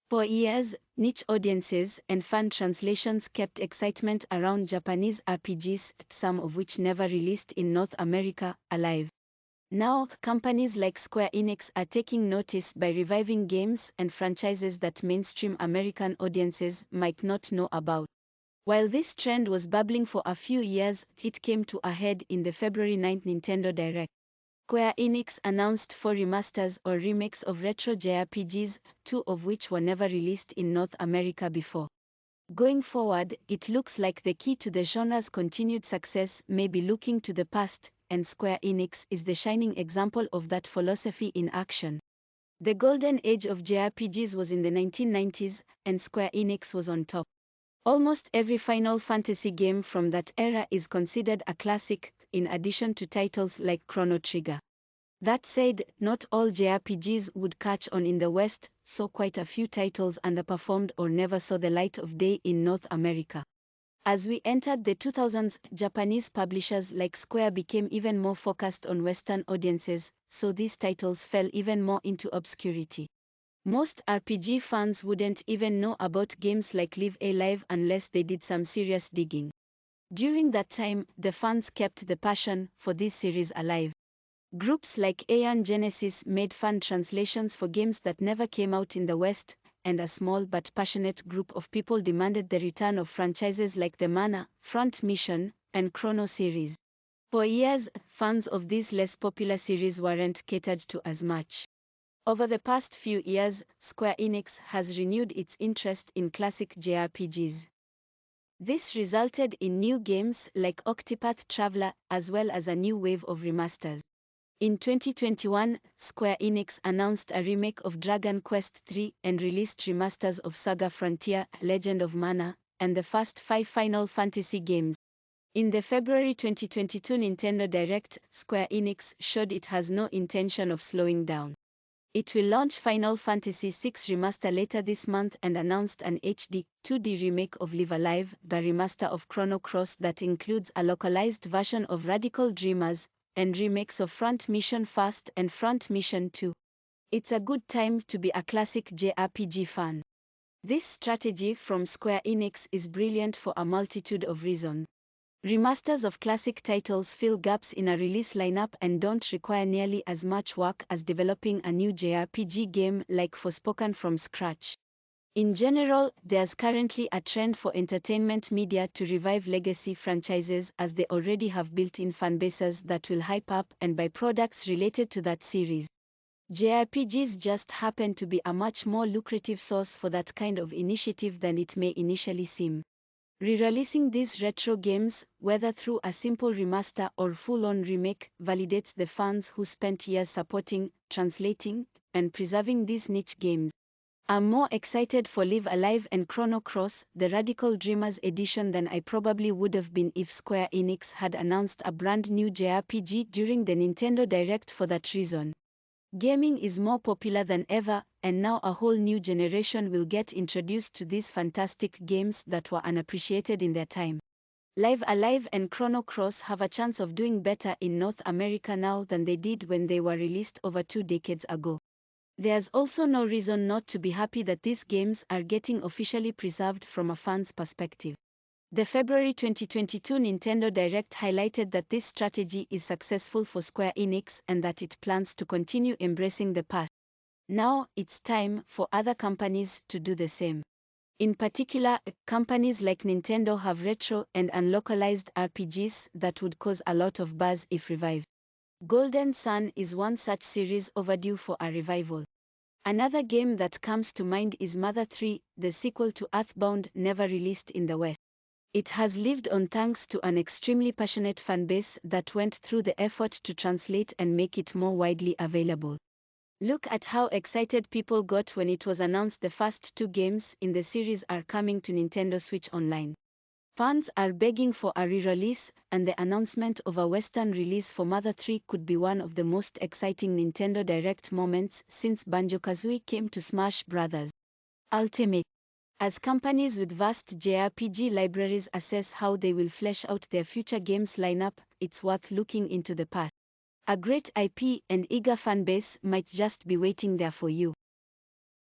For years, niche audiences and fan translations kept excitement around Japanese RPGs, some of which never released in North America, alive. Now, companies like Square Enix are taking notice by reviving games and franchises that mainstream American audiences might not know about. While this trend was bubbling for a few years, it came to a head in the February 9 Nintendo Direct. Square Enix announced 4 remasters or remakes of retro JRPGs, 2 of which were never released in North America before. Going forward, it looks like the key to the genre's continued success may be looking to the past, and Square Enix is the shining example of that philosophy in action. The golden age of JRPGs was in the 1990s, and Square Enix was on top. Almost every Final Fantasy game from that era is considered a classic, in addition to titles like Chrono Trigger. That said, not all JRPGs would catch on in the West, so quite a few titles underperformed or never saw the light of day in North America. As we entered the 2000s, Japanese publishers like Square became even more focused on Western audiences, so these titles fell even more into obscurity. Most RPG fans wouldn't even know about games like Live Alive unless they did some serious digging. During that time, the fans kept the passion for this series alive. Groups like Aeon Genesis made fan translations for games that never came out in the West, and a small but passionate group of people demanded the return of franchises like the Mana, Front Mission, and Chrono series. For years, fans of these less popular series weren't catered to as much. Over the past few years, Square Enix has renewed its interest in classic JRPGs. This resulted in new games like Octopath Traveler, as well as a new wave of remasters. In 2021, Square Enix announced a remake of Dragon Quest III and released remasters of SaGa Frontier, Legend of Mana, and the first 5 Final Fantasy games. In the February 2022 Nintendo Direct, Square Enix showed it has no intention of slowing down. It will launch Final Fantasy VI Remaster later this month and announced an HD, 2D remake of Live Alive, the remaster of Chrono Cross that includes a localized version of Radical Dreamers, and remakes of Front Mission First and Front Mission 2. It's a good time to be a classic JRPG fan. This strategy from Square Enix is brilliant for a multitude of reasons. Remasters of classic titles fill gaps in a release lineup and don't require nearly as much work as developing a new JRPG game like Forspoken from scratch. In general, there's currently a trend for entertainment media to revive legacy franchises as they already have built-in fanbases that will hype up and buy products related to that series. JRPGs just happen to be a much more lucrative source for that kind of initiative than it may initially seem. Re-releasing these retro games, whether through a simple remaster or full-on remake, validates the fans who spent years supporting, translating, and preserving these niche games. I'm more excited for Live Alive and Chrono Cross, the Radical Dreamers edition, than I probably would have been if Square Enix had announced a brand new JRPG during the Nintendo Direct for that reason. Gaming is more popular than ever, and now a whole new generation will get introduced to these fantastic games that were unappreciated in their time. Live Alive and Chrono Cross have a chance of doing better in North America now than they did when they were released over 2 decades ago. There's also no reason not to be happy that these games are getting officially preserved from a fan's perspective. The February 2022 Nintendo Direct highlighted that this strategy is successful for Square Enix and that it plans to continue embracing the path. Now, it's time for other companies to do the same. In particular, companies like Nintendo have retro and unlocalized RPGs that would cause a lot of buzz if revived. Golden Sun is one such series overdue for a revival. Another game that comes to mind is Mother 3, the sequel to Earthbound, never released in the West. It has lived on thanks to an extremely passionate fanbase that went through the effort to translate and make it more widely available. Look at how excited people got when it was announced the first 2 games in the series are coming to Nintendo Switch Online. Fans are begging for a re-release, and the announcement of a Western release for Mother 3 could be one of the most exciting Nintendo Direct moments since Banjo-Kazooie came to Smash Bros. Ultimate. As companies with vast JRPG libraries assess how they will flesh out their future games lineup, it's worth looking into the past. A great IP and eager fanbase might just be waiting there for you.